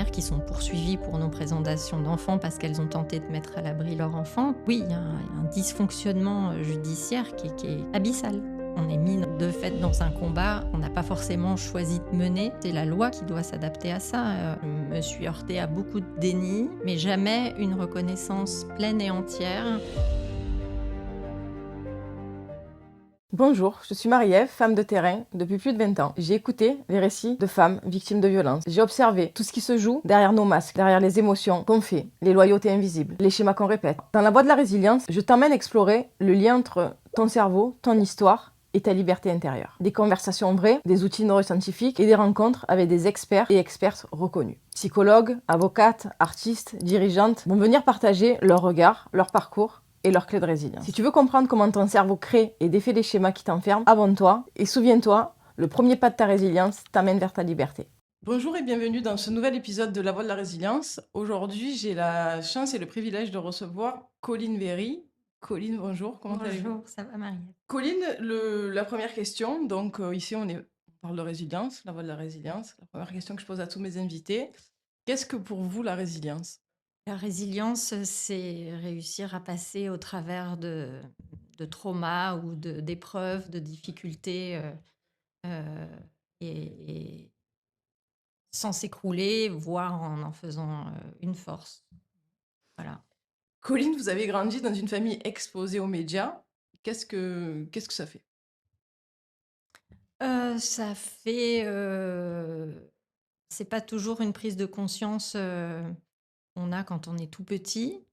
mères qui sont poursuivies pour non-présentation d'enfants parce qu'elles ont tenté de mettre à l'abri leur enfant. Oui, il y a un dysfonctionnement judiciaire qui est abyssal. On est mis de fait dans un combat qu'on n'a pas forcément choisi de mener. C'est la loi qui doit s'adapter à ça. Je me suis heurtée à beaucoup de déni, mais jamais une reconnaissance pleine et entière. Bonjour, je suis Marie-Ève, femme de terrain depuis plus de 20 ans. J'ai écouté les récits de femmes victimes de violences. J'ai observé tout ce qui se joue derrière nos masques, derrière les émotions qu'on fait, les loyautés invisibles, les schémas qu'on répète. Dans la voie de la résilience, je t'emmène explorer le lien entre ton cerveau, ton histoire et ta liberté intérieure. Des conversations vraies, des outils neuroscientifiques et des rencontres avec des experts et expertes reconnus. Psychologues, avocates, artistes, dirigeantes vont venir partager leur regard, leur parcours et leurs clés de résilience. Si tu veux comprendre comment ton cerveau crée et défait les schémas qui t'enferment, abonne-toi et souviens-toi, le premier pas de ta résilience t'amène vers ta liberté. Bonjour et bienvenue dans ce nouvel épisode de La Voix de la Résilience. Aujourd'hui, j'ai la chance et le privilège de recevoir Colline Véry. Colline, bonjour, comment allez-vous? Bonjour, ça va Marie? Colline, la première question, donc ici on parle de résilience, La Voix de la Résilience. La première question que je pose à tous mes invités, qu'est-ce que pour vous la résilience? La résilience, c'est réussir à passer au travers de traumas ou d'épreuves, de difficultés, euh, et sans s'écrouler, voire en faisant une force. Voilà. Colline, vous avez grandi dans une famille exposée aux médias. Qu'est-ce que ça fait? Ça fait, c'est pas toujours une prise de conscience qu'on a quand on est tout petit.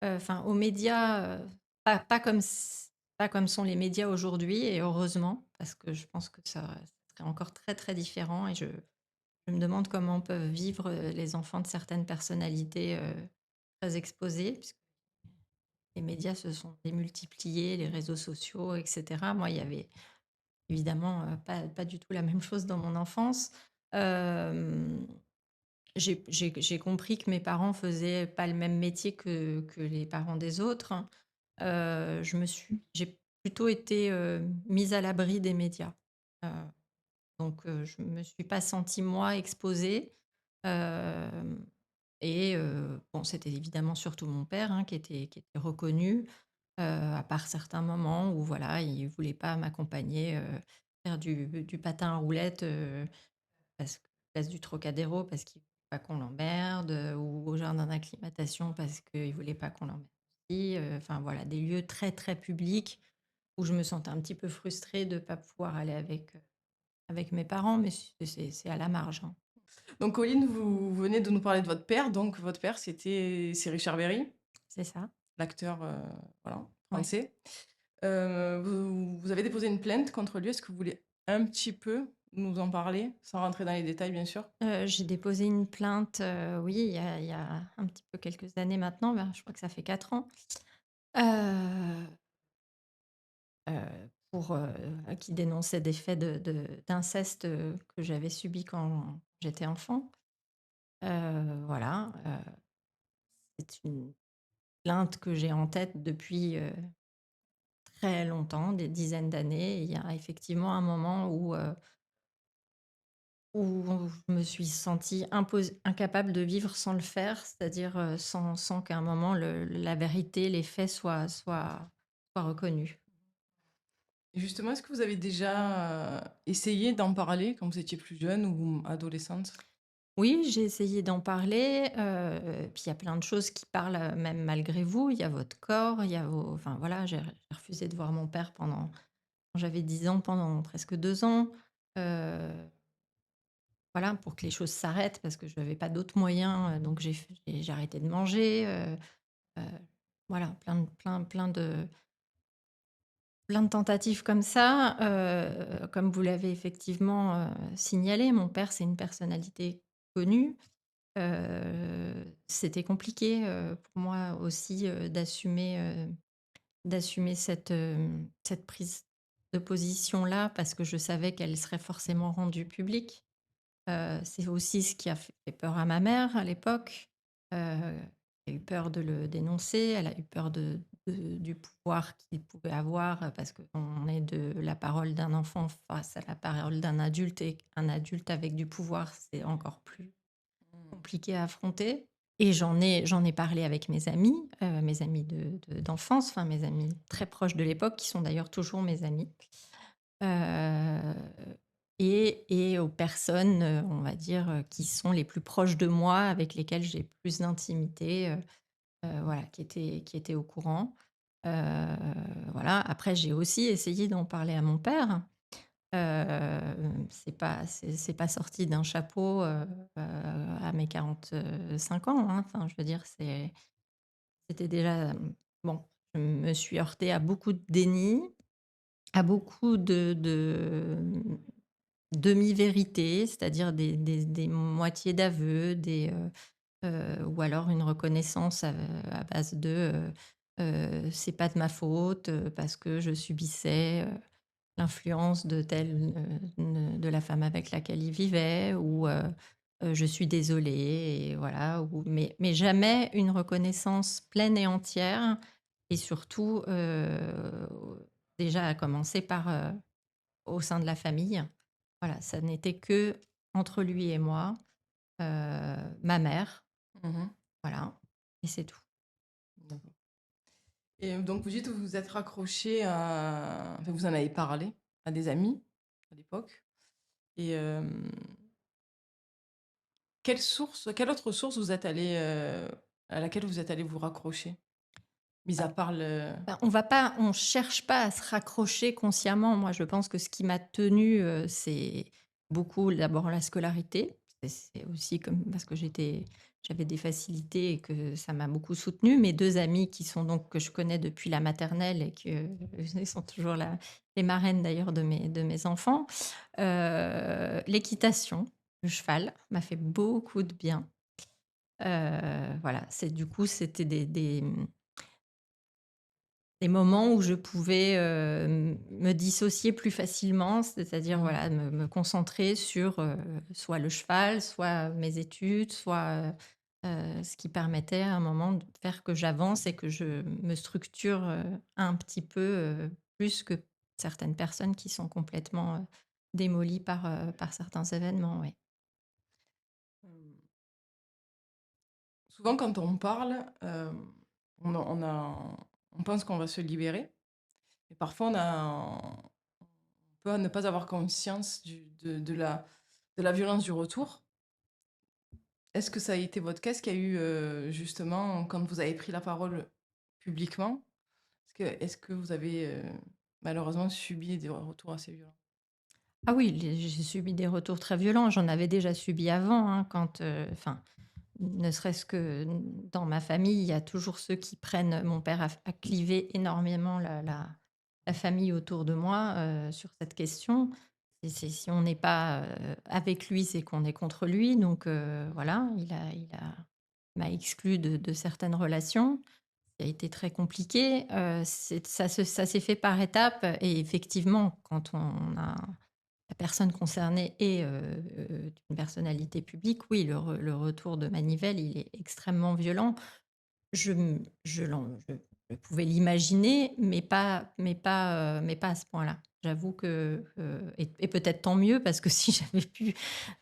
Enfin, aux médias, pas comme pas comme sont les médias aujourd'hui, et heureusement, parce que je pense que ça serait encore très très différent, et je me demande comment peuvent vivre les enfants de certaines personnalités très exposées, puisque les médias se sont démultipliés, les réseaux sociaux, etc. Moi, il y avait évidemment pas du tout la même chose dans mon enfance. Euh, j'ai compris que mes parents faisaient pas le même métier que les parents des autres. J'ai plutôt été mise à l'abri des médias. Euh, donc, je me suis pas sentie, moi, exposée. Euh, et bon, c'était évidemment surtout mon père, hein, qui était reconnu, à part certains moments où voilà, il voulait pas m'accompagner faire du patin à roulettes parce que place du Trocadéro parce qu'il voulait pas qu'on l'emmerde, ou au jardin d'acclimatation parce qu'il voulait pas qu'on l'emmerde aussi. Enfin voilà, des lieux très très publics où je me sentais un petit peu frustrée de ne pas pouvoir aller avec mes parents, mais c'est à la marge, hein. Donc, Colline, vous venez de nous parler de votre père. Donc, votre père, c'est Richard Berry, C'est ça. l'acteur voilà, Ouais. français. Vous avez déposé une plainte contre lui. Est-ce que vous voulez un petit peu nous en parler, sans rentrer dans les détails, bien sûr? J'ai déposé une plainte, oui, il y a un petit peu quelques années maintenant, je crois que ça fait 4 ans, heu pour, qui dénonçait des faits d'inceste que j'avais subis quand j'étais enfant. Voilà, c'est une plainte que j'ai en tête depuis très longtemps, des dizaines d'années. Et il y a effectivement un moment où je me suis sentie incapable de vivre sans le faire, c'est-à-dire sans qu'à un moment la vérité, les faits soient reconnus. Et justement, est-ce que vous avez déjà essayé d'en parler quand vous étiez plus jeune ou adolescente? Oui, j'ai essayé d'en parler, puis il y a plein de choses qui parlent, même malgré vous. Il y a votre corps, il y a vos enfin voilà, j'ai refusé de voir mon père quand j'avais 10 ans, pendant presque 2 ans. Heu, voilà, pour que les choses s'arrêtent parce que je n'avais pas d'autres moyens, donc j'ai arrêté de manger, heu, voilà, plein de tentatives comme ça. Comme vous l'avez effectivement signalé, mon père, c'est une personnalité connue. C'était compliqué, pour moi aussi, d'assumer cette prise de position-là parce que je savais qu'elle serait forcément rendue publique. C'est aussi ce qui a fait peur à ma mère à l'époque. Elle a eu peur de le dénoncer, elle a eu peur du pouvoir qu'il pouvait avoir, parce qu'on est de la parole d'un enfant face à la parole d'un adulte, et un adulte avec du pouvoir, c'est encore plus compliqué à affronter et j'en ai parlé avec mes amis d'enfance, enfin mes amis très proches de l'époque qui sont d'ailleurs toujours mes amis. Heu et aux personnes, on va dire, qui sont les plus proches de moi, avec lesquelles j'ai plus d'intimité, voilà, qui étaient au courant. Heu, voilà. Après j'ai aussi essayé d'en parler à mon père. C'est pas sorti d'un chapeau, à mes 45 ans, hein. Enfin, je veux dire, c'était déjà, bon, je me suis heurtée à beaucoup de déni, à beaucoup de demi-vérités, c'est-à-dire des moitiés d'aveux, ou alors une reconnaissance à base «C'est pas de ma faute, parce que je subissais, l'influence de telle, de la femme avec laquelle il vivait» ou «Je suis désolée» et voilà, mais jamais une reconnaissance pleine et entière et surtout, déjà à commencer par, au sein de la famille. Voilà, ça n'était que entre lui et moi, ma mère, Mmh. voilà, et c'est tout. D'accord. Et donc vous dites que vous vous êtes raccrochés à enfin vous en avez parlé à des amis à l'époque et quelle autre source vous êtes allés, à laquelle vous êtes allés vous raccrocher? Mis à part le Bah, on cherche pas à se raccrocher consciemment. Moi, je pense que ce qui m'a tenue, c'est beaucoup d'abord la scolarité. C'est aussi comme parce que j'avais des facilités et que ça m'a beaucoup soutenue. Mes 2 amies qui sont donc que je connais depuis la maternelle et que elles sont toujours les marraines d'ailleurs de mes enfants. L'équitation, le cheval m'a fait beaucoup de bien. Voilà, c'était des moments où je pouvais, me dissocier plus facilement, c'est-à-dire, mmh, voilà, me concentrer sur, soit le cheval, soit mes études, soit, ce qui permettait à un moment de faire que j'avance et que je me structure, un petit peu, plus que certaines personnes qui sont complètement, démolies par certains événements, oui. mmh, souvent quand on parle, on pense qu'on va se libérer et parfois on peut ne pas avoir conscience de la violence du retour. Est-ce que ça a été votre cas? Est-ce qu'il y a eu, justement, quand vous avez pris la parole publiquement, est-ce que vous avez, malheureusement subi des retours assez violents? Ah oui, j'ai subi des retours très violents. J'en avais déjà subi avant, hein, quand, enfin, ne serait-ce que dans ma famille, il y a toujours ceux qui prennent mon père a clivé énormément la famille autour de moi, sur cette question. Si on n'est pas, avec lui, c'est qu'on est contre lui. Donc voilà, il m'a exclue de certaines relations. Ça a été très compliqué. Ça s'est fait par étapes et effectivement, quand on a la personne concernée est, une personnalité publique, oui, le retour de manivelle, il est extrêmement violent. Je pouvais l'imaginer, mais pas à ce point-là. J'avoue que, et peut-être tant mieux parce que si j'avais pu,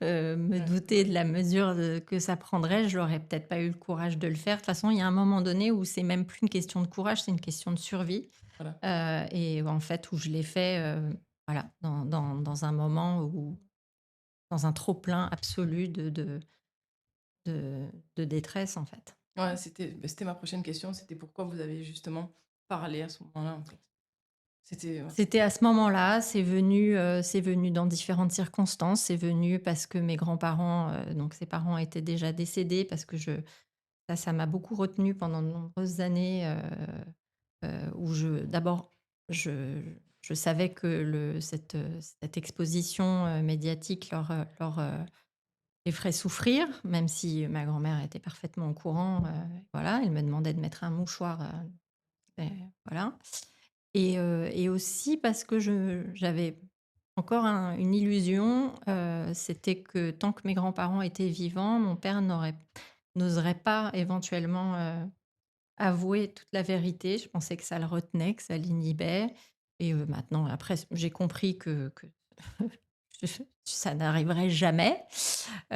me Ouais, douter de la mesure que ça prendrait, je n'aurais peut-être pas eu le courage de le faire. De toute façon, il y a un moment donné où c'est même plus une question de courage, c'est une question de survie. voilà. Et en fait, où je l'ai fait, voilà, dans un moment où dans un trop-plein absolu de détresse, en fait. Ouais, c'était ma prochaine question, c'était pourquoi vous avez justement parlé à ce moment-là, en fait? C'était ouais. C'était à ce moment-là, c'est venu dans différentes circonstances. C'est venu parce que mes grands-parents, donc ses parents étaient déjà décédés, parce que ça m'a beaucoup retenue pendant de nombreuses années, où d'abord, je je savais que cette exposition, médiatique les ferait souffrir, même si ma grand-mère était parfaitement au courant, voilà. Elle me demandait de mettre un mouchoir, et voilà. Et aussi parce que j'avais encore une illusion, c'était que tant que mes grands-parents étaient vivants, mon père n'oserait pas éventuellement, avouer toute la vérité. Je pensais que ça le retenait, que ça l'inhibait et maintenant après j'ai compris que ça n'arriverait jamais. Il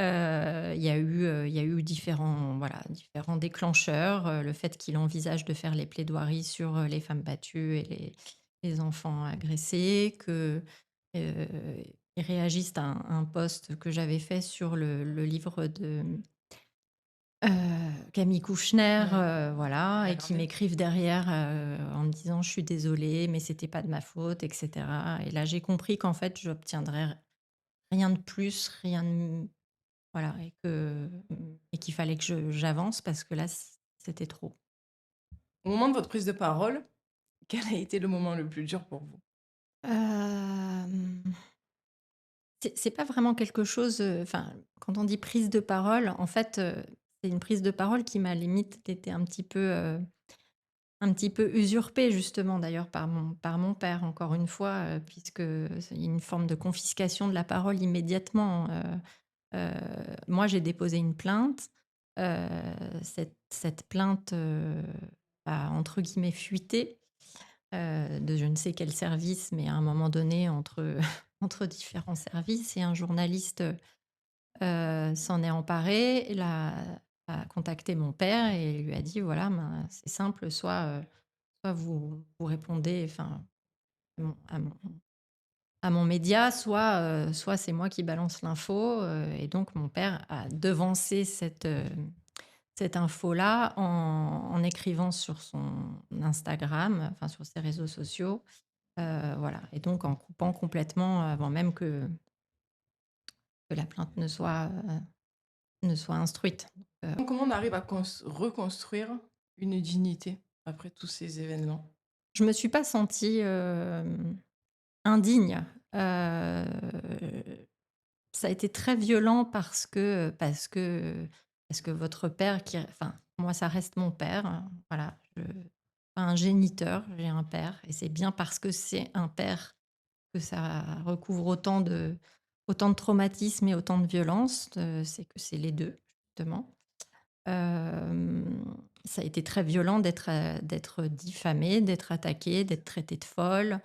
y a eu différents, voilà, différents déclencheurs, le fait qu'il envisage de faire les plaidoiries sur, les femmes battues et les enfants agressés, que, heu, il réagisse à un post que j'avais fait sur le livre de Camille Kouchner, Ouais, voilà, et qui regardez. m'écrivent derrière, en me disant: «Je suis désolée, mais c'était pas de ma faute» et cetera, et là, j'ai compris qu'en fait, j'obtiendrais rien de plus, rien de, voilà, et qu'il fallait que je j'avance parce que là, c'était trop. Au moment de votre prise de parole, quel a été le moment le plus dur pour vous? Hem, c'est pas vraiment quelque chose, enfin, quand on dit prise de parole, en fait, c'est une prise de parole qui m'a limite été un petit peu usurpée justement d'ailleurs par mon père encore une fois, puisque c'est une forme de confiscation de la parole immédiatement. Heu, Moi j'ai déposé une plainte, heu, cette plainte, a entre guillemets «fuité», de je ne sais quel service, mais à un moment donné entre entre différents services, et un journaliste, s'en est emparé, a contacté mon père et lui a dit: «Voilà, ben, c'est simple, soit vous répondez, enfin, à à mon média, soit c'est moi qui balance l'info», et donc mon père a devancé cette info-là en écrivant sur son Instagram, enfin sur ses réseaux sociaux, voilà, et donc en coupant complètement avant même que la plainte ne soit instruite. Heu, Comment on arrive à reconstruire une dignité après tous ces événements? je me suis pas sentie, indigne. Heu, Ça a été très violent parce que votre père qui, enfin, moi, ça reste mon père, hein, voilà, pas un géniteur, j'ai un père, et c'est bien parce que c'est un père que ça recouvre autant de traumatisme et autant de violence, c'est que c'est les 2 justement. Ça a été très violent d'être diffamée, d'être attaquée, d'être traitée de folle.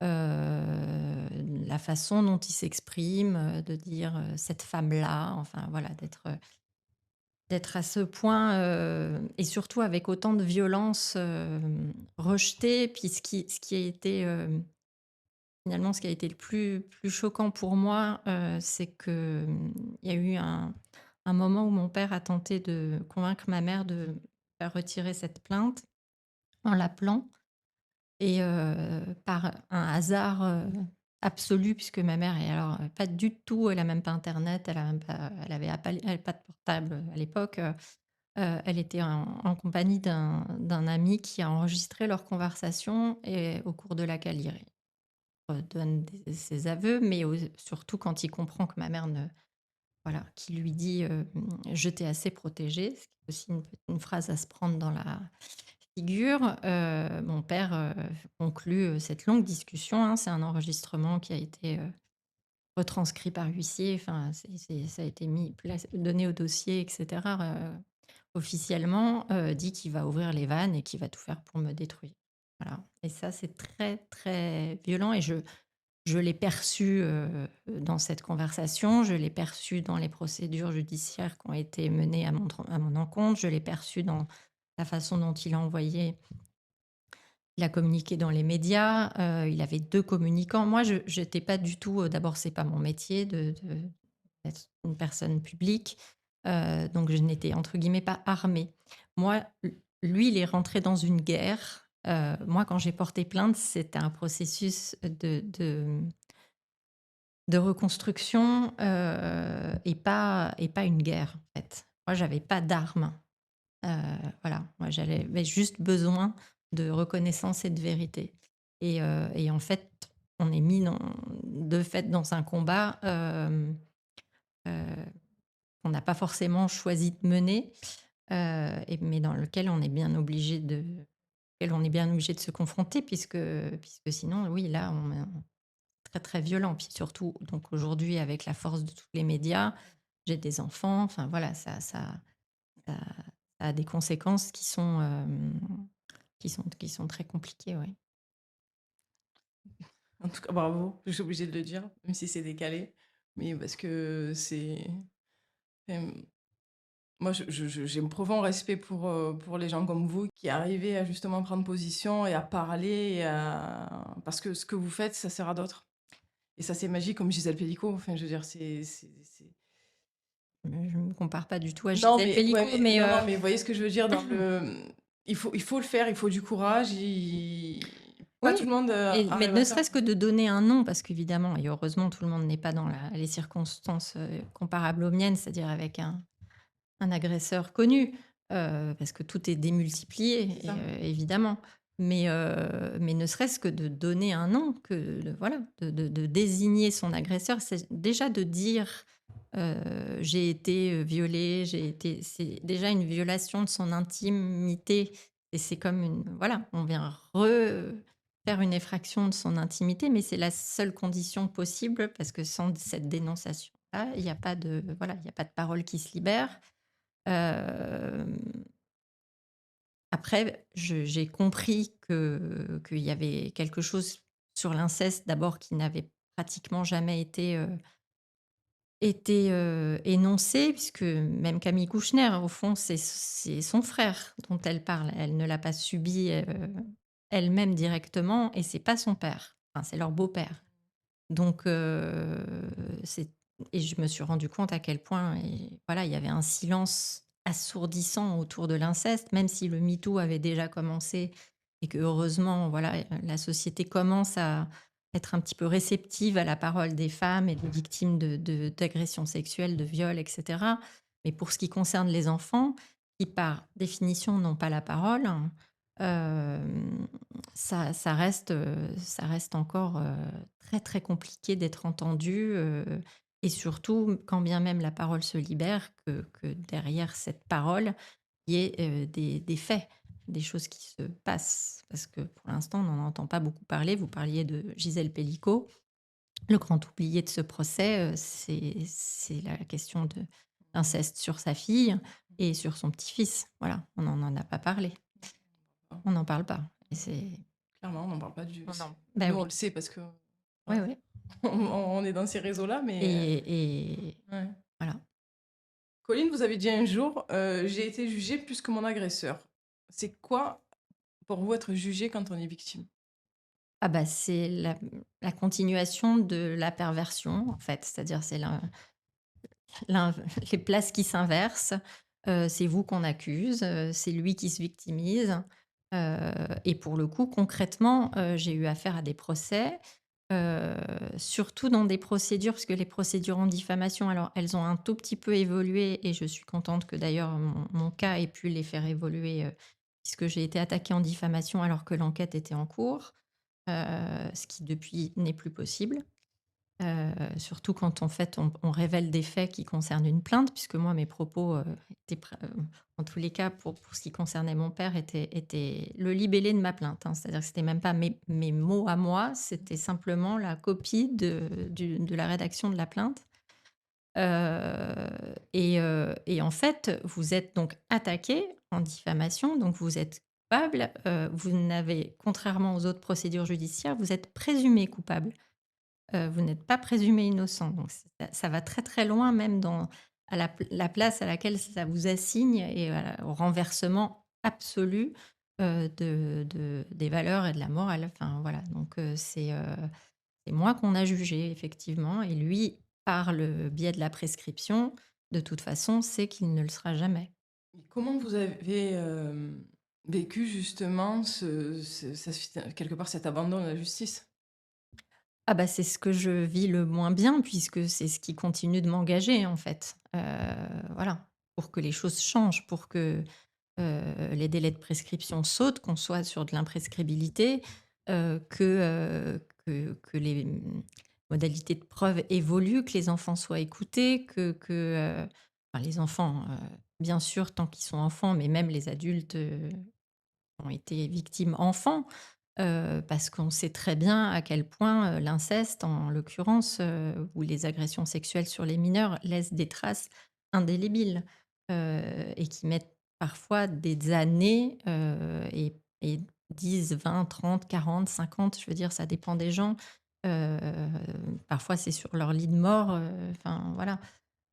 La façon dont il s'exprime, de dire, «cette femme-là», enfin voilà, d'être à ce point, et surtout avec autant de violence, rejetée. Puis ce qui a été, finalement, ce qui a été le plus choquant pour moi, c'est que, il y a eu un moment où mon père a tenté de convaincre ma mère de faire retirer cette plainte en l'appelant. Et par un hasard, absolu, puisque ma mère est alors, pas du tout, elle a même pas internet, elle avait pas de portable, à l'époque, elle était en compagnie d'un ami qui a enregistré leur conversation, et au cours de laquelle il donne ses aveux, mais surtout quand il comprend que ma mère ne, voilà, qui lui dit, «Je t'ai assez protégée», ce qui est aussi une phrase à se prendre dans la figure. Mon père, conclut, cette longue discussion, hein. C'est un enregistrement qui a été, retranscrit par huissier, enfin, ça a été donné au dossier et cetera, officiellement, dit qu'il va ouvrir les vannes et qu'il va tout faire pour me détruire. Voilà, et ça, c'est très, très violent, et je l'ai perçu, dans cette conversation, je l'ai perçu dans les procédures judiciaires qui ont été menées à mon encontre, je l'ai perçu dans la façon dont il a communiqué dans les médias, il avait 2 communicants. Moi, je j'étais pas du tout, d'abord, c'est pas mon métier d'être une personne publique, donc je n'étais entre guillemets «pas armée». Moi, lui, il est rentré dans une guerre. Moi, quand j'ai porté plainte, c'était un processus de reconstruction, et pas une guerre, en fait. Moi, j'avais pas d'armes. Heu, voilà, moi j'avais juste besoin de reconnaissance et de vérité, et en fait, on est mis de fait dans un combat, heu, qu'on n'a pas forcément choisi de mener, mais dans lequel on est bien obligé de se confronter, puisque sinon, oui, là, on est très, très violent. Puis surtout, donc aujourd'hui, avec la force de tous les médias, j'ai des enfants, enfin voilà, ça ça a des conséquences qui sont très compliquées, ouais. En tout cas, bravo, je suis obligée de le dire, même si c'est décalé. Mais parce que c'est. Enfin, moi, j'ai un profond respect pour les gens comme vous qui arrivez à justement prendre position et à parler. Parce que ce que vous faites, ça sert à d'autres. Et ça, c'est magique, comme Gisèle Pellicot. Enfin, je veux dire, Je me compare pas du tout à Non, Gisèle mais, ouais, Pellicot, non, non, mais vous voyez ce que je veux dire dans le. Il faut le faire, il faut du courage. Pas tout oui, le monde mais arrive à ne ça. serait-ce que de donner un nom, parce qu'évidemment et heureusement tout le monde n'est pas dans les circonstances, comparables aux miennes, c'est-à-dire avec un agresseur connu, parce que tout est démultiplié C'est ça. évidemment. Mais ne serait-ce que de donner un nom, que voilà, de désigner son agresseur, c'est déjà de dire j'ai été violée, c'est déjà une violation de son intimité. Et c'est comme une, voilà, on vient faire une effraction de son intimité, mais c'est la seule condition possible parce que sans cette dénonciation-là, il n'y a pas de, voilà, il n'y a pas de parole qui se libère. Hem, Après, j'ai compris qu'il y avait quelque chose sur l'inceste, d'abord, qui n'avait pratiquement jamais été énoncé, puisque même Camille Kouchner, au fond, c'est son frère dont elle parle. Elle ne l'a pas subi, elle-même directement et c'est pas son père. Enfin, c'est leur beau-père. Donc c'est et je me suis rendu compte à quel point et voilà, il y avait un silence assourdissant autour de l'inceste, même si le MeToo avait déjà commencé et que heureusement, voilà, la société commence à être un petit peu réceptive à la parole des femmes et des victimes d'agressions sexuelles, de viols, et cetera. Mais pour ce qui concerne les enfants, qui par définition n'ont pas la parole, hem, ça reste encore, très, très compliqué d'être entendu, et surtout, quand bien même la parole se libère, que derrière cette parole, il y ait, des faits, des choses qui se passent. Parce que pour l'instant, on n'en entend pas beaucoup parler. Vous parliez de Gisèle Pellicot. Le grand oublié de ce procès, c'est la question de l'inceste sur sa fille et sur son petit-fils. Voilà, on n'en a pas parlé. On n'en parle pas et c'est Clairement, on n'en parle pas du. on en bah, Nous, on oui. le sait parce que Ouais, voilà, ouais on est dans ces réseaux-là, mais et ouais. voilà. Colline, vous avez dit un jour, j'ai été jugée plus que mon agresseur. C'est quoi pour vous être jugé quand on est victime? Ah bah, c'est la continuation de la perversion, en fait. C'est-à-dire, c'est l'in les places qui s'inversent. C'est vous qu'on accuse, c'est lui qui se victimise. Et pour le coup, concrètement, j'ai eu affaire à des procès, heu, surtout dans des procédures parce que les procédures en diffamation, alors elles ont un tout petit peu évolué et je suis contente que d'ailleurs mon cas ait pu les faire évoluer, puisque j'ai été attaquée en diffamation alors que l'enquête était en cours, ce qui depuis n'est plus possible. Surtout quand en fait on révèle des faits qui concernent une plainte, puisque moi mes propos, étaient en tous les cas pour ce qui concernait mon père étaient le libellé de ma plainte, hein. C'est-à-dire que c'était même pas mes mots à moi, c'était simplement la copie de la rédaction de la plainte. Et en fait, vous êtes donc attaqué en diffamation, donc vous êtes coupable, vous n'avez contrairement aux autres procédures judiciaires, vous êtes présumé coupable. Vous n'êtes pas présumé innocent, donc ça va très, très loin même dans à la place à laquelle ça vous assigne et au renversement absolu, des valeurs et de la morale. Enfin voilà, donc c'est moi qu'on a jugé effectivement et lui, par le biais de la prescription, de toute façon, sait qu'il ne le sera jamais. Et comment vous avez, vécu justement quelque part cet abandon de la justice? Ah bah, c'est ce que je vis le moins bien puisque c'est ce qui continue de m'engager en fait. Voilà, pour que les choses changent, pour que, les délais de prescription sautent, qu'on soit sur de l'imprescriptibilité, que les, modalités de preuve évoluent, que les enfants soient écoutés, enfin les enfants, bien sûr tant qu'ils sont enfants, mais même les adultes, ont été victimes enfants, parce qu'on sait très bien à quel point, l'inceste en l'occurrence, ou les agressions sexuelles sur les mineurs laissent des traces indélébiles, et qui mettent parfois des années, et 10, 20, 30, 40, 50, je veux dire ça dépend des gens, Heu, Parfois, c'est sur leur lit de mort, enfin voilà.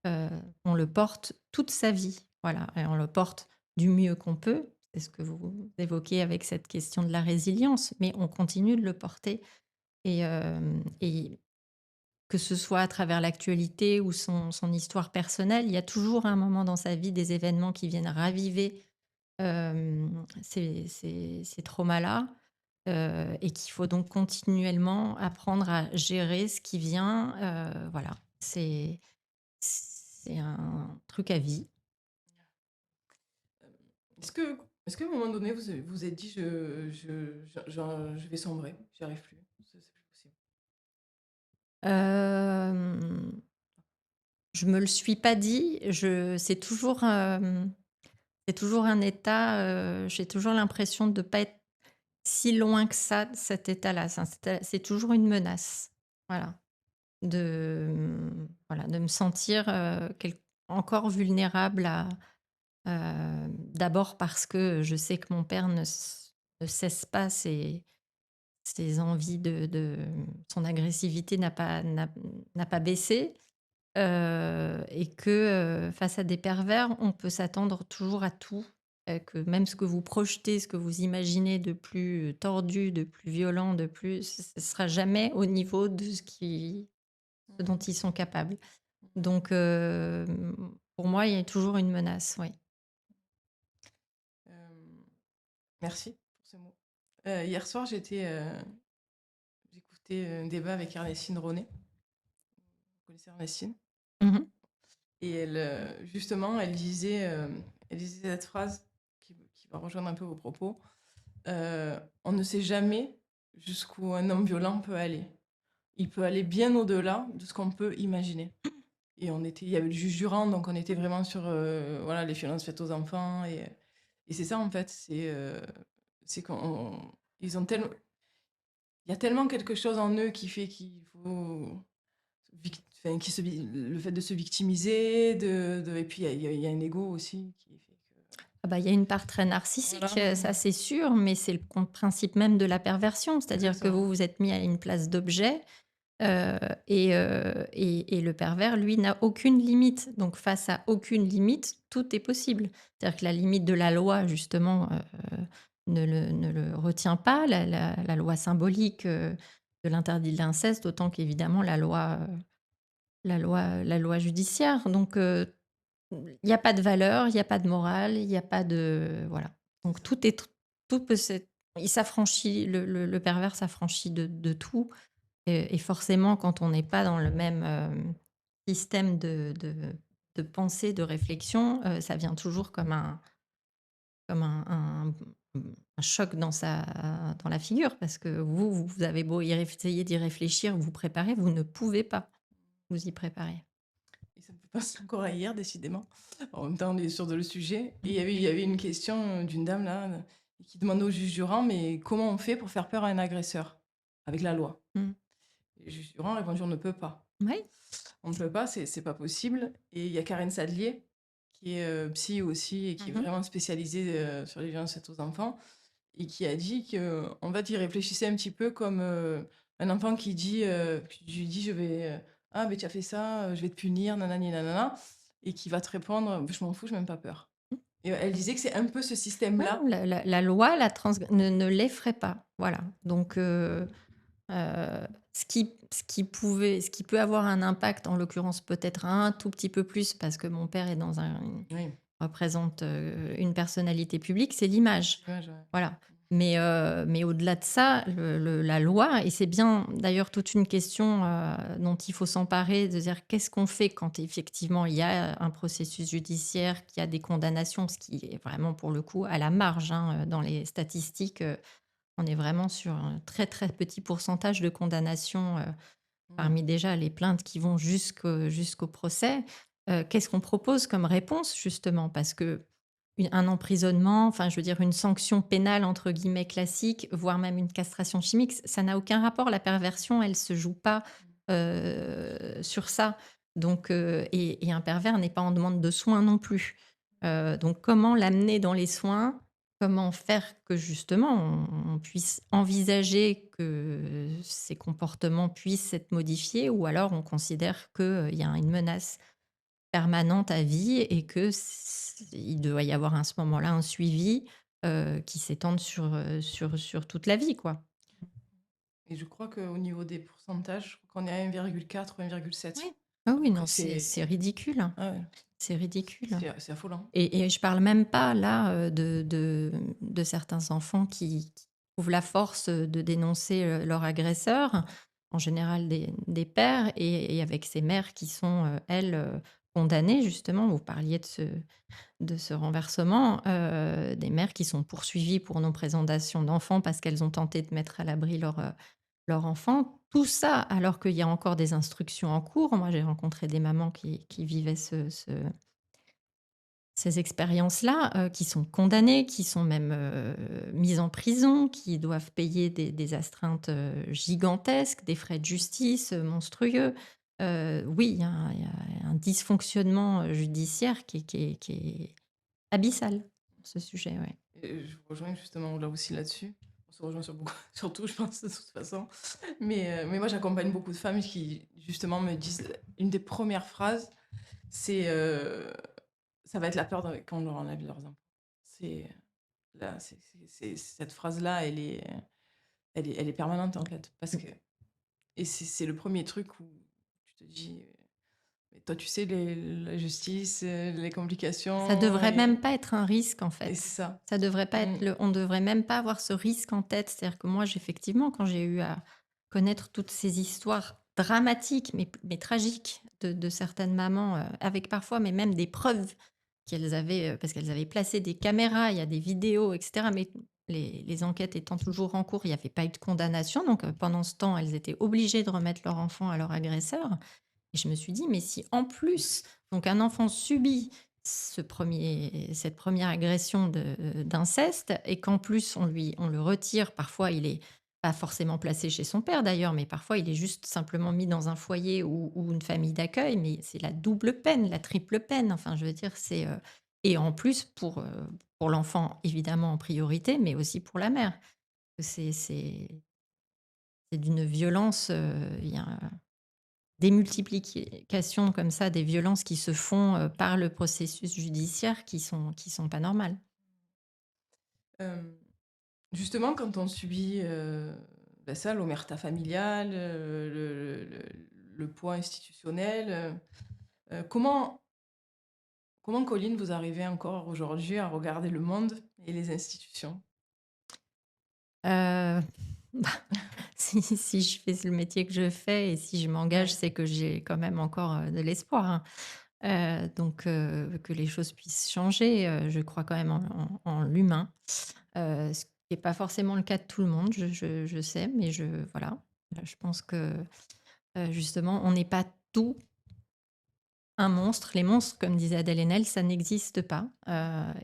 Heu, on le porte toute sa vie, voilà, et on le porte du mieux qu'on peut. C'est ce que vous évoquez avec cette question de la résilience, mais on continue de le porter et que ce soit à travers l'actualité ou son histoire personnelle, il y a toujours un moment dans sa vie des événements qui viennent raviver, ces traumas-là, et qu'il faut donc continuellement apprendre à gérer ce qui vient, voilà. C'est un truc à vie. Hem, est-ce que est-ce qu'à un moment donné, vous êtes dit: Je vais sombrer, j'y arrive plus, c'est plus possible»? Hem, je me le suis pas dit, je c'est toujours un état, j'ai toujours l'impression de pas être si loin que ça de cet état-là. C'est toujours une menace. Voilà. Voilà, de me sentir, encore vulnérable à, d'abord parce que je sais que mon père ne cesse pas ses envies son agressivité n'a pas baissé, et que, face à des pervers, on peut s'attendre toujours à tout, que même ce que vous projetez, ce que vous imaginez de plus tordu, de plus violent, de plus ce sera jamais au niveau de ce dont Mmh. ils sont capables. Mmh. Donc pour moi, il y a toujours une menace, oui. Hem, merci pour ces mots. Hier soir, j'écoutais un débat avec Ernestine Ronay. Vous connaissez Ernestine? Mmh. Et elle, justement, elle disait cette phrase qui va rejoindre un peu vos propos. On ne sait jamais jusqu'où un homme violent peut aller. Il peut aller bien au-delà de ce qu'on peut imaginer. Et il y avait le juge Durand, donc on était vraiment sur voilà, les violences faites aux enfants. Et c'est ça, en fait, c'est ils ont tellement, il y a tellement quelque chose en eux qui fait qu'il faut, enfin, le fait de se victimiser, et puis il y a un ego aussi qui fait que, Ah bah, il y a une part très narcissique, voilà, ça c'est sûr, mais c'est le principe même de la perversion. C'est-à-dire que exactement. vous vous êtes mis à une place d'objet, et le pervers, lui, n'a aucune limite. Donc face à aucune limite, tout est possible. C'est-à-dire que la limite de la loi, justement, ne le retient pas, la loi symbolique, de l'interdit de l'inceste, autant qu'évidemment la loi judiciaire. Donc il y a pas de valeur, il y a pas de morale, il y a pas de voilà. C'est Donc ça. tout peut s'être il s'affranchit le pervers s'affranchit de tout et forcément quand on n'est pas dans le même, système de pensée, de réflexion, ça vient toujours comme un choc dans la figure parce que vous avez beau essayer d'y réfléchir, vous préparer, vous ne pouvez pas vous y préparer. Et ça me fait penser encore à hier, décidément. En même temps, on est sur le sujet. Et il y avait une question d'une dame là, qui demandait au juge Durand, mais comment on fait pour faire peur à un agresseur avec la loi? Mmh. Et le juge Durand a répondu, on ne peut pas. Ouais. On ne peut pas, c'est pas possible. Et il y a Karen Sadlier, qui est psy aussi et qui est Mmh. vraiment spécialisée sur les violences faites aux enfants, et qui a dit que, en fait, il réfléchissait un petit peu comme un enfant qui lui dit, ah, mais tu as fait ça, je vais te punir, nanani, nanana, et qui va te répondre, je m'en fous, je n'ai même pas peur. Et elle disait que c'est un peu ce Ouais, système-là. non, la loi ne l'effraie pas, voilà. Donc ce qui peut avoir un impact, en l'occurrence peut-être un tout petit peu plus parce que mon père est dans un Oui, représente, une personnalité publique, c'est l'image. l'image, ouais. Voilà. Mais au-delà de ça, la loi et c'est bien d'ailleurs toute une question, dont il faut s'emparer, de dire qu'est-ce qu'on fait quand effectivement il y a un processus judiciaire, qu'il y a des condamnations, ce qui est vraiment pour le coup à la marge, hein, dans les statistiques, on est vraiment sur un très, très petit pourcentage de condamnations, Mm. parmi déjà les plaintes qui vont jusqu'au procès. Qu'est-ce qu'on propose comme réponse justement? Parce que un emprisonnement, enfin je veux dire une sanction pénale entre guillemets «classique», voire même une castration chimique, ça n'a aucun rapport. La perversion, elle se joue pas, sur ça. Donc et un pervers n'est pas en demande de soins non plus. Donc comment l'amener dans les soins? Comment faire que justement on puisse envisager que ces comportements puissent être modifiés ou alors on considère qu'il y a une menace permanente à vie et que il doit y avoir à ce moment-là un suivi, qui s'étende sur toute la vie, quoi. Et je crois qu'au niveau des pourcentages, je crois qu'on est à 1,4 ou 1,7. Oui. Ah oui, Donc non, c'est ridicule, hein. ah ouais, C'est ridicule. c'est affolant. Et je parle même pas là, de certains enfants qui trouvent la force, de dénoncer, leur agresseur, en général des pères et avec ces mères qui sont, elles, condamnées justement. Vous parliez de ce renversement, des mères qui sont poursuivies pour non-présentation d'enfants parce qu'elles ont tenté de mettre à l'abri leur enfant. Tout ça alors qu'il y a encore des instructions en cours. Moi, j'ai rencontré des mamans qui vivaient ces expériences-là, qui sont condamnées, qui sont même, mises en prison, qui doivent payer des astreintes, gigantesques, des frais de justice, monstrueux. Oui, il y a un dysfonctionnement, judiciaire qui est abyssal, sur ce sujet, ouais. Et je vous rejoins justement là aussi là-dessus. On se rejoint sur beaucoup, surtout, je pense, de toute façon. Mais moi, j'accompagne beaucoup de femmes qui, justement, me disent une des premières phrases, c'est ça va être la peur quand on leur enlève leurs enfants. C'est là, cette phrase-là, elle est permanente en fait, parce que et c'est le premier truc où tu te dis, mais toi, tu sais la justice, les Ça complications devrait même pas être un risque, en et fait. c'est ça. Ça devrait pas Mm. être on devrait même pas avoir ce risque en tête. C'est-à-dire que moi, j'ai effectivement, quand j'ai eu à connaître toutes ces histoires dramatiques, mais tragiques de certaines mamans, avec parfois, mais même des preuves qu'elles avaient, parce qu'elles avaient placé des caméras, il y a des vidéos et cetera, mais les enquêtes étant toujours en cours, il y avait pas eu de condamnation. Donc, pendant ce temps, elles étaient obligées de remettre leur enfant à leur agresseur. Et je me suis dit: «Mais si en plus, donc un enfant subit cette première agression d'inceste et qu'en plus on le retire, parfois il est pas forcément placé chez son père d'ailleurs, mais parfois il est juste simplement mis dans un foyer ou une famille d'accueil, mais c'est la double peine, la triple peine». Enfin, je veux dire, et en plus pour l'enfant évidemment en priorité, mais aussi pour la mère. C'est d'une violence, il y a des multiplications comme ça, des violences qui se font, par le processus judiciaire qui sont pas normales. Euh, Justement, quand on subit ça, l'omerta familiale, le poids institutionnel, comment, Colline, vous arrivez encore aujourd'hui à regarder le monde et les institutions? Heu, bah, si je fais le métier que je fais et si je m'engage, Ouais. c'est que j'ai quand même encore, de l'espoir, hein. Donc que les choses puissent changer, je crois quand même en l'humain, ce qui est pas forcément le cas de tout le monde, je sais, mais voilà. Je pense que, justement, on n'est pas tout un monstre. Les monstres, comme disait Adèle Haenel, ça n'existe pas,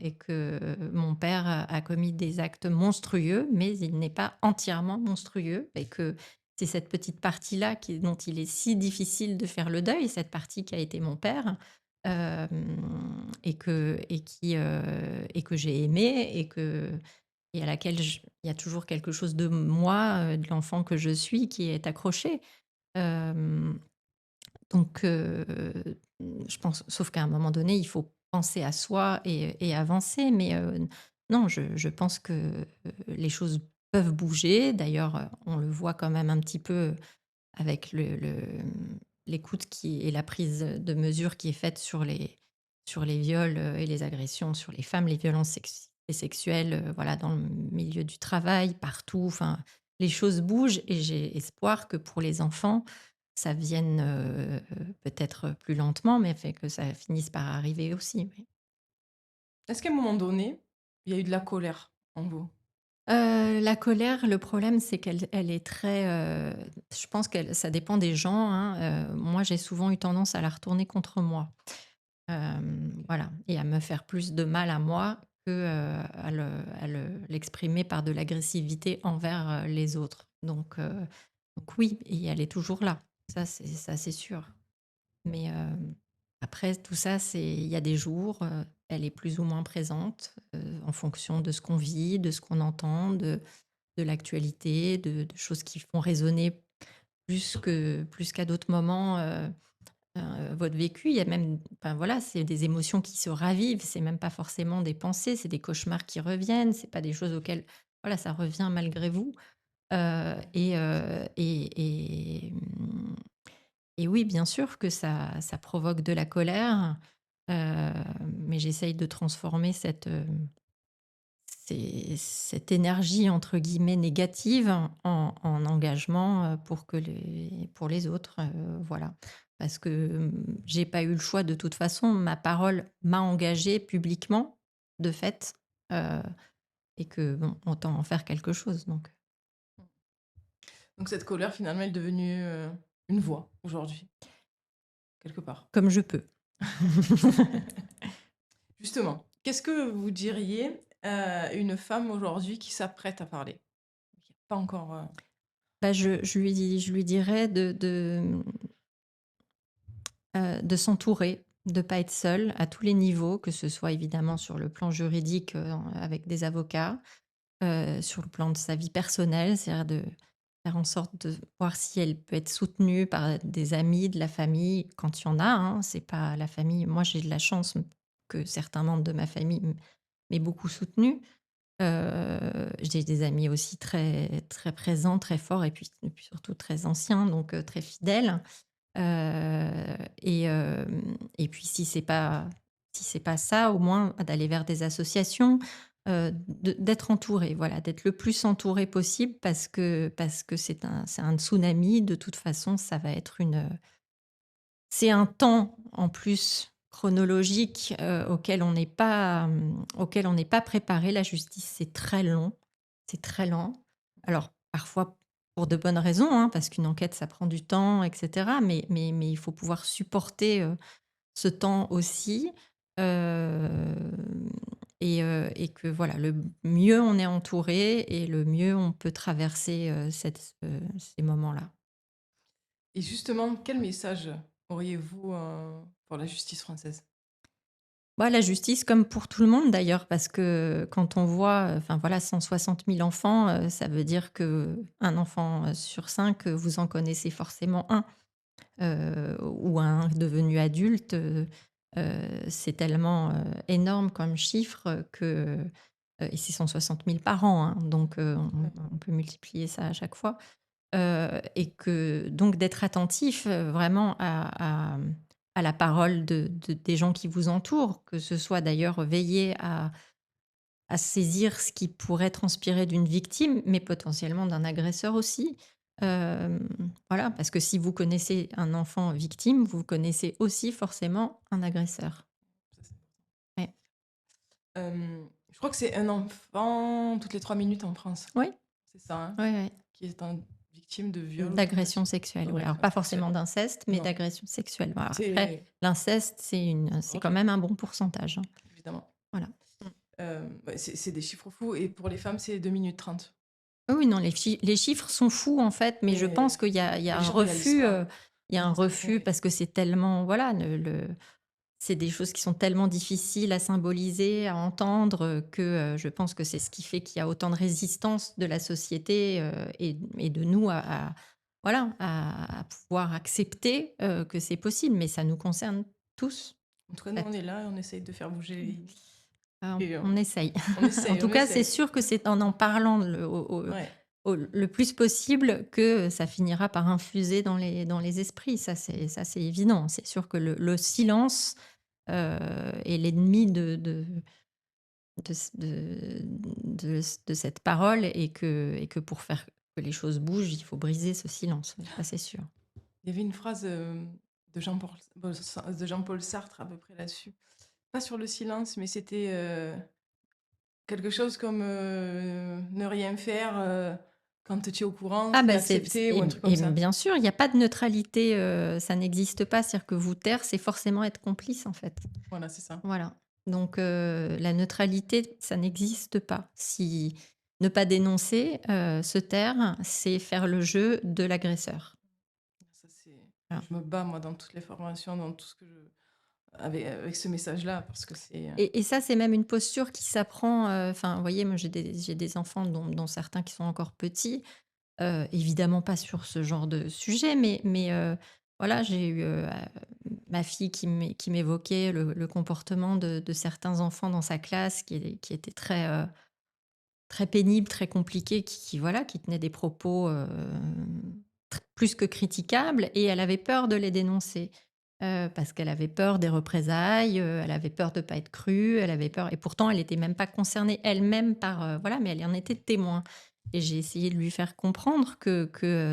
et que mon père a commis des actes monstrueux, mais il n'est pas entièrement monstrueux et que c'est cette petite partie-là dont il est si difficile de faire le deuil, cette partie qui a été mon père, et que j'ai aimé et à laquelle il y a toujours quelque chose de moi, de l'enfant que je suis qui est accroché. Euh, donc, je pense sauf qu'à un moment donné, il faut penser à soi et avancer. Mais, non, je pense que, les choses peuvent bouger. D'ailleurs, on le voit quand même un petit peu avec l'écoute qui et la prise de mesures qui est faite sur les viols, et les agressions sur les femmes, les violences sexuelles, voilà, dans le milieu du travail, partout. Enfin, les choses bougent et j'ai espoir que pour les enfants, ça vienne, peut-être plus lentement, mais fait que ça finisse par arriver aussi, oui. Est-ce qu'à un moment donné, il y a eu de la colère en vous? La colère, le problème, c'est qu'elle est très, je pense que ça dépend des gens, hein, moi, j'ai souvent eu tendance à la retourner contre moi. Voilà, et à me faire plus de mal à moi que, l'exprimer par de l'agressivité envers, les autres. Donc oui, et elle est toujours là. Ça, c'est sûr. Mais, après tout ça, il y a des jours, elle est plus ou moins présente, en fonction de ce qu'on vit, de ce qu'on entend, de l'actualité, de choses qui font résonner plus qu'à d'autres moments, votre vécu. Il y a même enfin voilà, c'est des émotions qui se ravivent, c'est même pas forcément des pensées, c'est des cauchemars qui reviennent, c'est pas des choses auxquelles voilà, ça revient malgré vous. Et oui, bien sûr que ça provoque de la colère, heu, mais j'essaye de transformer cette «énergie» entre guillemets négative en engagement, pour les autres, voilà. Parce que, j'ai pas eu le choix de toute façon. Ma parole m'a engagée publiquement, de fait, heu et que bon, autant en faire quelque chose donc Donc cette colère, finalement, elle est devenue, une voix aujourd'hui, quelque part. comme je peux. Justement, qu'est-ce que vous diriez à une femme aujourd'hui qui s'apprête à parler? Qui a pas encore, Bah, je lui dirais de s'entourer, de pas être seule à tous les niveaux, que ce soit évidemment sur le plan juridique, avec des avocats, sur le plan de sa vie personnelle, c'est-à-dire de faire en sorte de voir si elle peut être soutenue par des amis, de la famille, quand il y en a, hein. C'est pas la famille moi j'ai de la chance que certains membres de ma famille m'aient beaucoup soutenue. J'ai des amis aussi très très présents, très forts et puis surtout très anciens, donc très fidèles. Et puis si c'est pas ça, au moins d'aller vers des associations, d'être entouré, voilà, d'être le plus entouré possible parce que c'est un tsunami. De toute façon, ça va être c'est un temps en plus chronologique, auquel on n'est pas préparé. La justice, c'est très long, c'est très lent. Alors parfois pour de bonnes raisons, hein, parce qu'une enquête, ça prend du temps et cetera, mais il faut pouvoir supporter, ce temps aussi, et que voilà, le mieux on est entouré et le mieux on peut traverser, ces moments-là. et justement, quel message auriez-vous, pour la justice française? Bah, la justice comme pour tout le monde d'ailleurs, parce que quand on voit, enfin voilà 160 000 enfants, ça veut dire qu'un enfant, sur 5, vous en connaissez forcément un, ou un devenu adulte, c'est tellement, énorme comme chiffre et c'est 160 000 par an, hein, donc Ouais. on peut multiplier ça à chaque fois. Et que donc d'être attentif, vraiment à la parole des gens qui vous entourent, que ce soit d'ailleurs veiller à saisir ce qui pourrait transpirer d'une victime, mais potentiellement d'un agresseur aussi. Voilà, parce que si vous connaissez un enfant victime, vous connaissez aussi forcément un agresseur. Ça, c'est Ouais. je crois que c'est un enfant toutes les 3 minutes en France. Oui, C'est ça, hein? oui, oui. Qui est victime de viol ou D'agression d'agression. sexuelle, oui. Alors D'agression pas sexuelle. forcément d'inceste, mais Non, d'agression sexuelle. Voilà. Après, c'est l'inceste, c'est OK, quand même un bon pourcentage, hein. évidemment. Voilà. Ouais, c'est des chiffres fous et pour les femmes, c'est 2 minutes 30. Oui, oui, non, les chiffres sont fous, en fait, mais je pense Mais qu'il y a les un gens réalisent refus, pas. il y a un refus Ouais, parce que c'est tellement voilà, c'est des choses qui sont tellement difficiles à symboliser, à entendre, que, je pense que c'est ce qui fait qu'il y a autant de résistance de la société, et de nous voilà, à pouvoir accepter, que c'est possible, mais ça nous concerne tous, en tout cas, en nous, on fait. est là et on essaye de faire bouger les lignes et On essaye. on En essaye, tout on cas, c'est essaye. sûr que c'est en parlant Ouais. le plus possible que ça finira par infuser dans les esprits. Ça, c'est évident. C'est sûr que le silence, est l'ennemi de cette parole et que pour faire que les choses bougent, il faut briser ce silence. Oui, ça, c'est sûr. Il y avait une phrase, de Jean-Paul Sartre à peu près là-dessus. Pas sur le silence, mais c'était, quelque chose comme, ne rien faire, quand tu es au courant, Ah c'est bah, accepté ou un truc comme ça. bien sûr, il y a pas de neutralité, ça n'existe pas. C'est-à-dire que vous taire, c'est forcément être complice, en fait. Voilà, c'est ça. Voilà. Donc la neutralité, ça n'existe pas. Si ne pas dénoncer, se taire, c'est faire le jeu de l'agresseur. Ça, c'est Voilà. je me bats moi dans toutes les formations, dans tout ce que avec ce message-là, parce que c'est... Et ça, c'est même une posture qui s'apprend, enfin, vous voyez, moi, j'ai des enfants dont certains qui sont encore petits. Évidemment pas sur ce genre de sujet, mais voilà, j'ai eu, ma fille qui m'évoquait le comportement de certains enfants dans sa classe qui était très, très pénible, très compliqué, voilà, qui tenait des propos, plus que critiquables et elle avait peur de les dénoncer, parce qu'elle avait peur des représailles, elle avait peur de pas être crue, elle avait peur et pourtant elle était même pas concernée elle-même par, voilà, mais elle en était témoin et j'ai essayé de lui faire comprendre que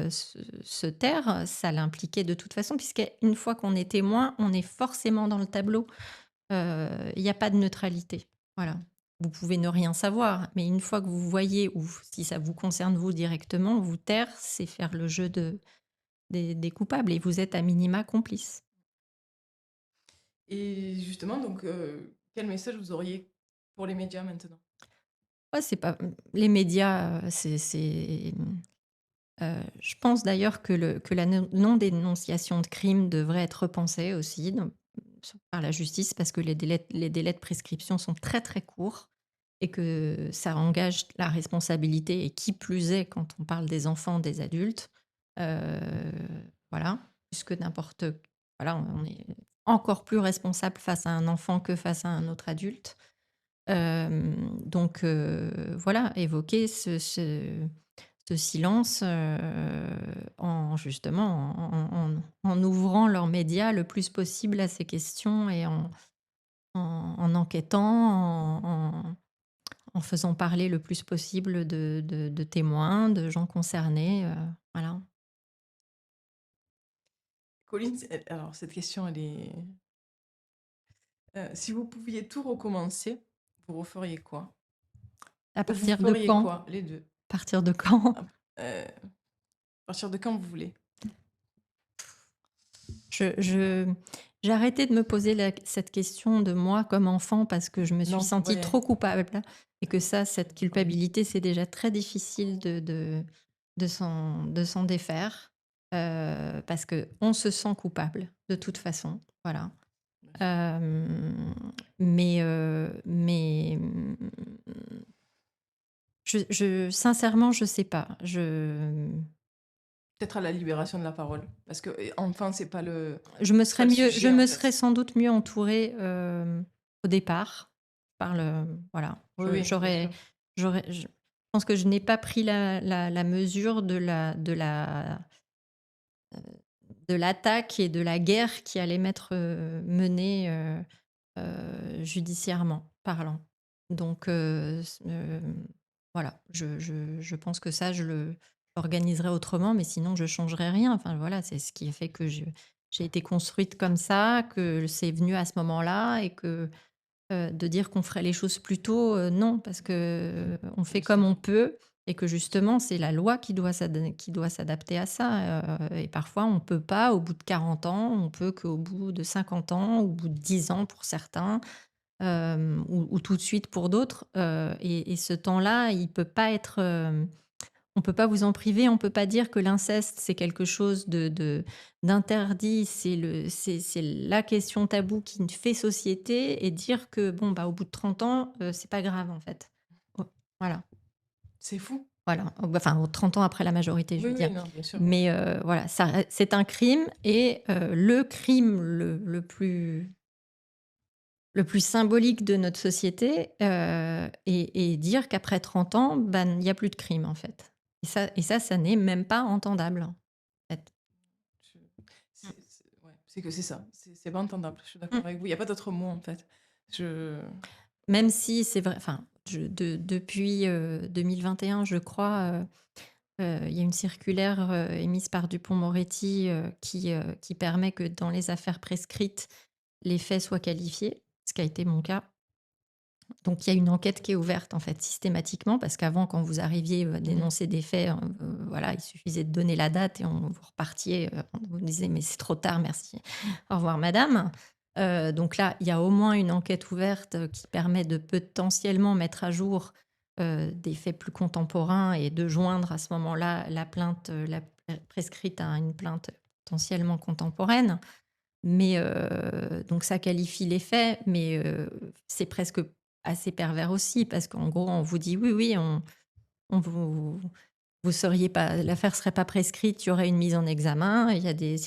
se taire, ça l'impliquait de toute façon puisqu'une fois qu'on est témoin, on est forcément dans le tableau. Il y a pas de neutralité. Voilà. Vous pouvez ne rien savoir, mais une fois que vous voyez ou si ça vous concerne vous directement, vous taire, c'est faire le jeu des coupables et vous êtes à minima complice. Et justement, donc, quel message vous auriez pour les médias maintenant? Ouais, c'est pas les médias, je pense d'ailleurs que la non-dénonciation de crimes devrait être repensée aussi par la justice parce que les délais de prescription sont très très courts et que ça engage la responsabilité et qui plus est quand on parle des enfants, des adultes, euh, voilà, plus que n'importe, voilà, on est encore plus responsable face à un enfant que face à un autre adulte. Donc voilà, évoquer ce silence, en justement en ouvrant leurs médias le plus possible à ces questions et en enquêtant, en faisant parler le plus possible de témoins, de gens concernés, voilà. Colline, alors cette question, elle est... si vous pouviez tout recommencer, vous referiez quoi? À Ou vous partir de feriez quand? quoi? Les deux. À partir de quand? À partir de quand vous voulez? Je j'ai arrêté de me poser cette question de moi comme enfant parce que je me suis Non, sentie ouais, trop coupable et que ça, cette ouais. culpabilité, c'est déjà très difficile de s'en défaire, parce qu'on se sent coupable de toute façon, voilà. Bien sûr. Mais sincèrement, je sais pas. Peut-être à la libération de la parole. Parce que, enfin, Je c'est pas le je sujet, en me serais fait. sans doute mieux entourée, au départ par voilà. Oui, oui, bien J'aurais sûr. je pense que je n'ai pas pris la mesure de l'attaque et de la guerre qui allait m'être, menée, judiciairement parlant. Donc voilà, je pense que ça, l'organiserai autrement, mais sinon je changerai rien. Enfin voilà, c'est ce qui a fait que j'ai été construite comme ça, que c'est venu à ce moment-là et que, de dire qu'on ferait les choses plus tôt, non, parce qu'on fait Bien comme sûr. on peut et que justement c'est la loi qui doit s'adapter à ça, et parfois on peut pas au bout de 40 ans, on peut qu'au bout de 50 ans, au bout de 10 ans pour certains. Ou tout de suite pour d'autres, et ce temps-là, il peut pas être, on peut pas vous en priver. On peut pas dire que l'inceste, c'est quelque chose d'interdit, c'est la question taboue qui fait société et dire que bon, bah, au bout de 30 ans, c'est pas grave en fait. O voilà, C'est fou. voilà, enfin, 30 ans après la majorité, je Oui, veux oui, dire. non, bien sûr. Mais voilà, ça c'est un crime et le crime le plus symbolique de notre société, et dire qu'après 30 ans, ben, il y a plus de crime, en fait. Ça n'est même pas entendable, en fait. Je- ouais, c'est que c'est ça. C'est pas entendable. Je suis Mmh. d'accord avec vous. Il n'y a pas d'autre mot, en fait. Je... Même si c'est vrai, enfin, depuis, 2021, je crois, il y a une circulaire, émise par Dupond-Moretti, qui permet que dans les affaires prescrites, les faits soient qualifiés, ce qui a été mon cas. Donc il y a une enquête qui est ouverte en fait systématiquement parce qu'avant quand vous arriviez, à Mhm. dénoncer des faits, voilà, il suffisait de donner la date et vous repartiez, on vous disait: «Mais c'est trop tard, merci. Au revoir madame». Donc là, il y a au moins une enquête ouverte, qui permet de potentiellement mettre à jour, des faits plus contemporains et de joindre à ce moment-là la plainte, prescrite à une plainte potentiellement contemporaine. Mais donc ça qualifie les faits, mais c'est presque assez pervers aussi parce qu'en gros, on vous dit: «Oui, oui, on vous seriez pas l'affaire serait pas prescrite, il y aurait une mise en examen». Il y a des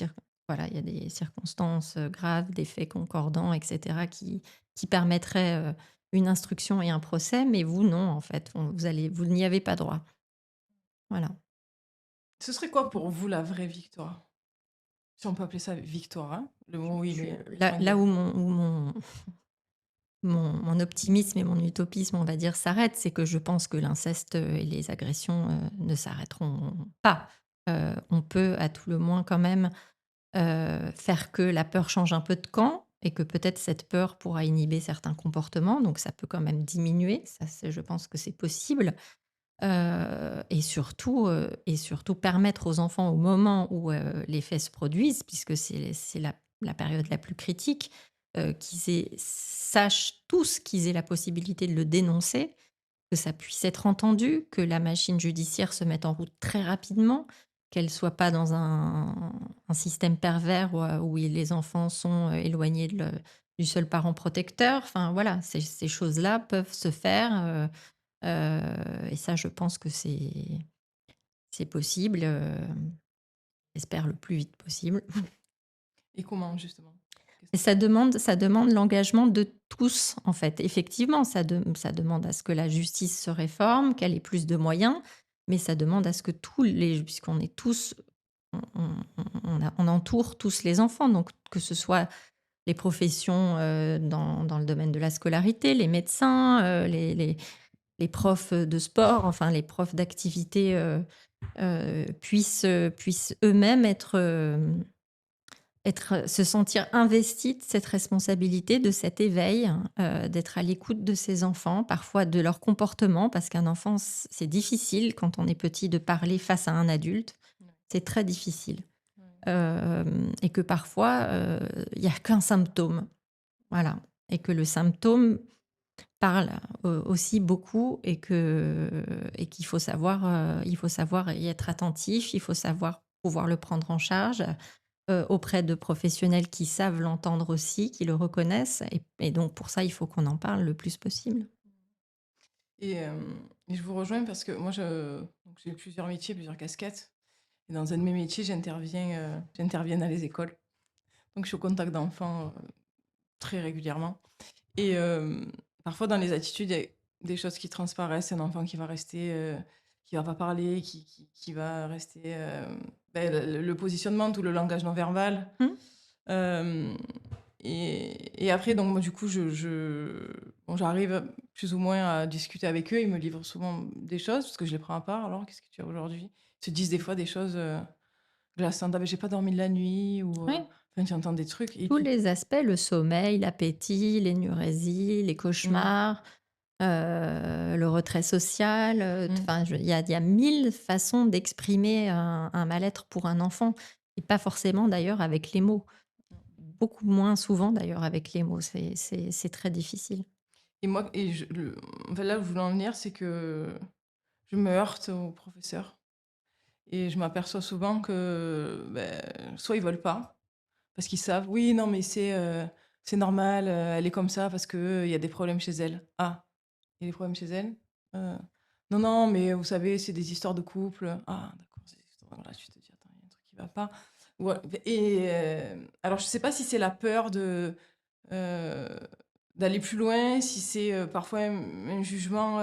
voilà, il y a des circonstances, graves, des faits concordants et cetera qui permettraient, une instruction et un procès, mais vous non, en fait, vous n'y avez pas droit. Voilà. Ce serait quoi pour vous la vraie victoire? Si on peut appeler ça victoire, hein? Le mot où il Je est là pointé. où mon optimisme et mon utopisme, on va dire, s'arrêtent, c'est que je pense que l'inceste, et les agressions, ne s'arrêteront pas. On peut à tout le moins quand même, faire que la peur change un peu de camp et que peut-être cette peur pourra inhiber certains comportements, donc ça peut quand même diminuer. Ça, c'est je pense que c'est possible, et surtout permettre aux enfants au moment où, les faits se produisent, puisque c'est la période la plus critique, sachent tous qu'ils aient la possibilité de le dénoncer, que ça puisse être entendu, que la machine judiciaire se mette en route très rapidement, qu'elle soit pas dans un système pervers où les enfants sont, éloignés du seul parent protecteur. Enfin voilà, ces choses-là peuvent se faire, et ça je pense que c'est possible, j'espère le plus vite possible. Et comment justement? Qu'est-ce Et que ça demande l'engagement de tous, en fait. Effectivement, ça demande à ce que la justice se réforme, qu'elle ait plus de moyens, mais ça demande à ce que puisqu'on est tous, on entoure tous les enfants, donc que ce soit les professions, dans le domaine de la scolarité, les médecins, les profs de sport, enfin les profs d'activité, puissent eux-mêmes se sentir investis de cette responsabilité, de cet éveil, d'être à l'écoute de ses enfants, parfois de leur comportement, parce qu'un enfant, c'est difficile quand on est petit de parler face à un adulte. Ouais, C'est très difficile. ouais. Et que parfois, il y a qu'un symptôme. Voilà. Et que le symptôme parle aussi beaucoup et qu'il faut savoir y être attentif, il faut savoir pouvoir le prendre en charge, auprès de professionnels qui savent l'entendre aussi, qui le reconnaissent et donc pour ça, il faut qu'on en parle le plus possible. Et je vous rejoins parce que moi donc j'ai plusieurs métiers, plusieurs casquettes et dans un de mes métiers, j'interviens dans les écoles. Donc je suis au contact d'enfants, très régulièrement et parfois dans les attitudes, il y a des choses qui transparaissent. Un enfant qui va rester, qui va pas parler, qui va rester, le positionnement, tout le langage non verbal. Mmh. Hem et après donc moi du coup bon j'arrive plus ou moins à discuter avec eux. Ils me livrent souvent des choses parce que je les prends à part. «Alors qu'est-ce que tu as aujourd'hui?» Ils se disent des fois des choses, glaçantes: «Ah beh, j'ai pas dormi de la nuit» ou Oui, enfin tu entends des trucs et tous puis les aspects, le sommeil, l'appétit, l'énurésie, les mmh, cauchemars, le retrait social, mmh, enfin il y a 1000 façons d'exprimer un mal-être pour un enfant et pas forcément d'ailleurs avec les mots. Beaucoup moins souvent d'ailleurs avec les mots, c'est très difficile. et moi et je le en fait là où je voulais en venir, c'est que je me heurte aux professeurs et je m'aperçois souvent que, soit ils veulent pas. Parce qu'ils savent: «Oui, non, mais c'est normal, elle est comme ça parce qu'il y a des problèmes chez elle». «Ah, il y a des problèmes chez elle?» «Heu, non, non, mais vous savez, c'est des histoires de couple». «Ah d'accord, c'est des histoires», voilà, tu te dis: «Attends, il y a un truc qui va pas». Ouais et alors je sais pas si c'est la peur heu, d'aller plus loin, si c'est, parfois un jugement,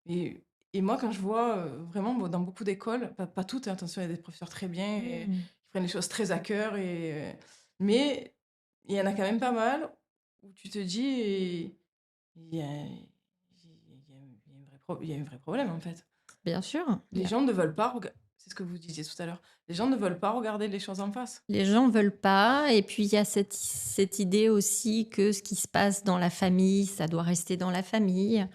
et moi quand je vois, vraiment dans beaucoup d'écoles, pas toutes, hein, attention, il y a des professeurs très bien et Mmh. qui prennent les choses très à cœur et mais il y en a quand même pas mal où tu te dis: «Il y a il y a un vrai problème, en fait». Bien sûr, Les gens ne veulent pas c'est ce que vous disiez tout à l'heure. Les gens ne veulent pas regarder les choses en face. les gens veulent pas et puis il y a cette idée aussi que ce qui se passe dans la famille, ça doit rester dans la famille,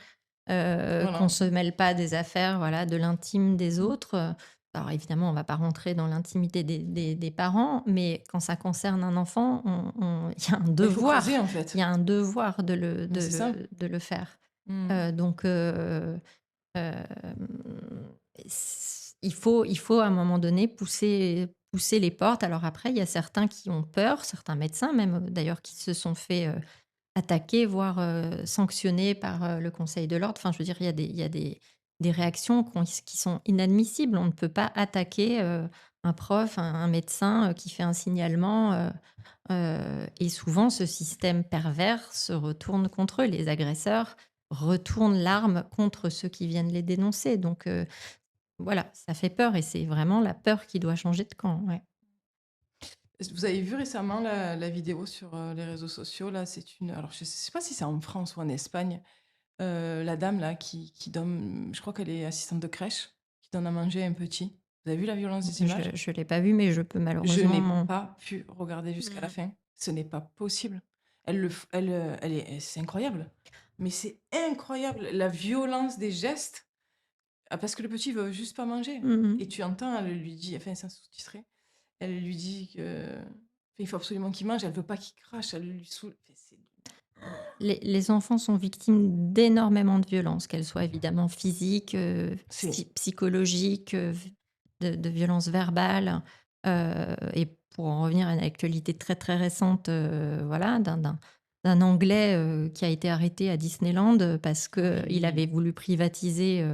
qu'on Voilà. se mêle pas des affaires, voilà, de l'intime des autres. Alors évidemment, on va pas rentrer dans l'intimité des parents, mais quand ça concerne un enfant, il y a un Il faut creuser, devoir, en il y fait. a un devoir Mais c'est ça. de le faire. Mmh. Donc hem, il faut à un moment donné pousser les portes. Alors après, il y a certains qui ont peur, certains médecins même, d'ailleurs, qui se sont fait, attaquer, voire, sanctionner par, le conseil de l'ordre. Enfin, je veux dire, il y a des réactions qui sont inadmissibles. On ne peut pas attaquer, un prof, un médecin, qui fait un signalement, et souvent ce système pervers se retourne contre eux. Les agresseurs retournent l'arme contre ceux qui viennent les dénoncer. Donc, voilà, ça fait peur et c'est vraiment la peur qui doit changer de camp, ouais. Vous avez vu récemment la vidéo sur les réseaux sociaux, là, c'est une... Alors, je sais pas si c'est en France ou en Espagne, la dame, là, qui donne... Je crois qu'elle est assistante de crèche, qui donne à manger à un petit. Vous avez vu la violence des images? Je l'ai pas vu, mais je peux Je n'ai malheureusement pas pu regarder jusqu'à la Mmh. fin. Ce n'est pas possible. C'est incroyable. Mais c'est incroyable, la violence des gestes. Ah, parce que le petit veut juste pas manger. Mmh mh. Et tu entends, elle lui dit, enfin, c'est sous-titré, elle lui dit que il faut absolument qu'il mange, elle veut pas qu'il crache, elle lui saoule. Enfin, Les enfants sont victimes d'énormément de violences, qu'elles soient évidemment physiques, c'est, psychologiques, de violences verbales, et pour en revenir à une actualité très, très récente, voilà, d'un Anglais, qui a été arrêté à Disneyland, parce qu'il oui, avait voulu privatiser,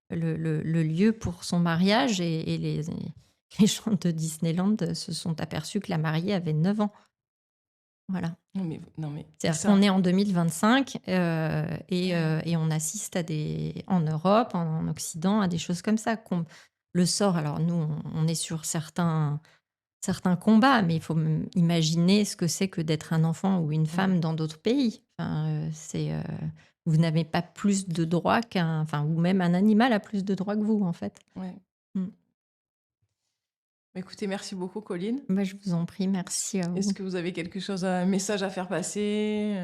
le lieu pour son mariage et les gens de Disneyland, se sont aperçus que la mariée avait 9 ans. Voilà. non mais, et C'est-à-dire qu'on ça, est en 2025, ouais, et on assiste à en Europe, en Occident, à des choses comme ça. Le sort, alors nous, on est sur certains combats, mais il faut imaginer ce que c'est que d'être un enfant ou une ouais, femme dans d'autres pays. Enfin, vous n'avez pas plus de droits enfin, ou même un animal a plus de droits que vous, en fait. ouais. Mm. Bah, écoutez, merci beaucoup, Colline. Bah, je vous en prie, merci à Est-ce vous. que vous avez quelque chose, un message à faire passer?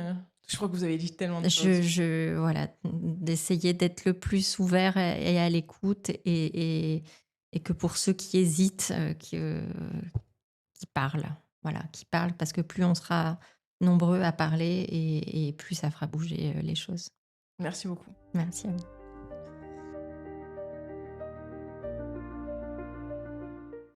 Je crois que vous avez dit tellement de choses. Voilà, d'essayer d'être le plus ouvert et à l'écoute et que pour ceux qui hésitent, qui parlent. Voilà, qui parlent parce que plus on sera nombreux à parler et plus ça fera bouger, les choses. Merci beaucoup. Merci à vous.